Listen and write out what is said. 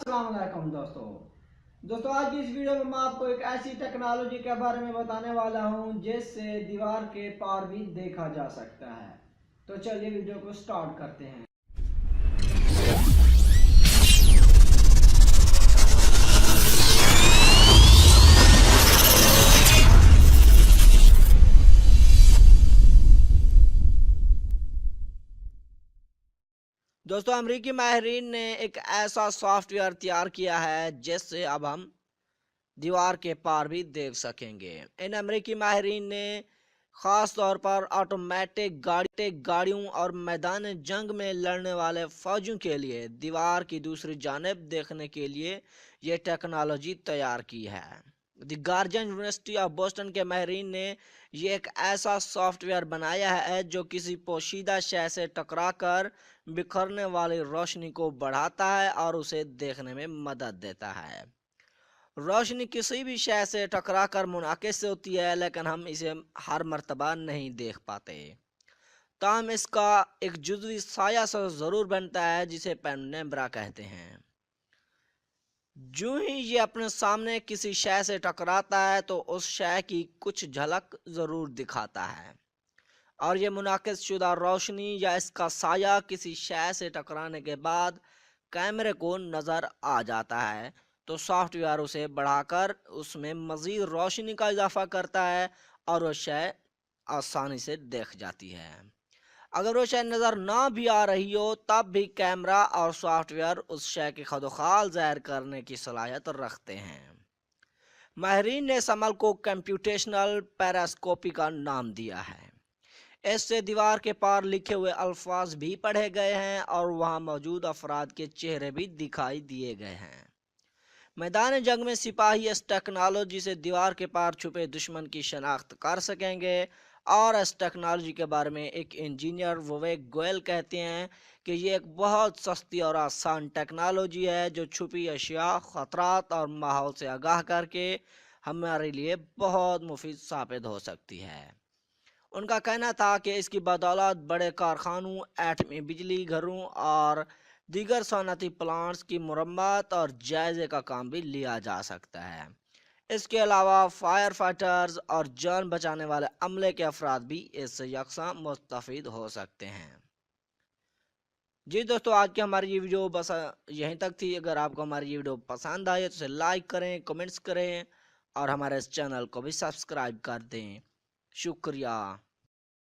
अस्सलाम वालेकुम दोस्तों आज की इस वीडियो में मैं आपको एक ऐसी टेक्नोलॉजी के बारे में बताने वाला हूं जिससे दीवार के पार भी देखा जा सकता है। तो चलिए वीडियो को स्टार्ट करते हैं। दोस्तों अमरीकी माहिरीन ने एक ऐसा सॉफ्टवेयर तैयार किया है जिससे अब हम दीवार के पार भी देख सकेंगे। इन अमरीकी माहिरीन ने ख़ास तौर पर ऑटोमेटिक गाड़ियों और मैदान जंग में लड़ने वाले फौजियों के लिए दीवार की दूसरी जानिब देखने के लिए ये टेक्नोलॉजी तैयार की है। The guardian university of Boston के माहिरीन ने ये एक ऐसा सॉफ्टवेयर बनाया है जो किसी पोशीदा शय से टकराकर बिखरने वाली रोशनी को बढ़ाता है और उसे देखने में मदद देता है। रोशनी किसी भी शय से टकराकर मुनाकिस से होती है, लेकिन हम इसे हर मर्तबा नहीं देख पाते। ताहम इसका एक जुज़वी साया सा ज़रूर बनता है जिसे पेनुम्ब्रा कहते हैं। जो ही ये अपने सामने किसी शय से टकराता है तो उस शय की कुछ झलक ज़रूर दिखाता है, और ये मुनाकिस शुदा रोशनी या इसका साया किसी शय से टकराने के बाद कैमरे को नज़र आ जाता है, तो सॉफ्टवेयर उसे बढ़ाकर उसमें मज़ीद रोशनी का इजाफा करता है और वह शय आसानी से देख जाती है। अगर वो शय नज़र ना भी आ रही हो तब भी कैमरा और सॉफ्टवेयर उस शय की खदोखाल ज़ाहिर करने की सलाहियत रखते हैं। माहिरीन ने इस अमल को कंप्यूटेशनल पेरास्कोपी का नाम दिया है। इससे दीवार के पार लिखे हुए अल्फाज भी पढ़े गए हैं और वहां मौजूद अफराद के चेहरे भी दिखाई दिए गए हैं। मैदान जंग में सिपाही इस टेक्नोलॉजी से दीवार के पार छुपे दुश्मन की शनाख्त कर सकेंगे, और इस टेक्नोलॉजी के बारे में एक इंजीनियर विवेक गोयल कहते हैं कि ये एक बहुत सस्ती और आसान टेक्नोलॉजी है जो छुपी अशिया, ख़तरात और माहौल से आगाह करके हमारे लिए बहुत मुफीद साबित हो सकती है। उनका कहना था कि इसकी बदौलत बड़े कारखानों, एटमी बिजली घरों और दीगर सनती प्लांट्स की मुरम्मत और जायजे का काम भी लिया जा सकता है। इसके अलावा फायर फाइटर्स और जान बचाने वाले अमले के अफराद भी इससे यकसा मुस्तफीद हो सकते हैं। जी दोस्तों, आज की हमारी ये वीडियो बस यहीं तक थी। अगर आपको हमारी ये वीडियो पसंद आई तो इसे लाइक करें, कमेंट्स करें और हमारे इस चैनल को भी सब्सक्राइब कर दें। शुक्रिया।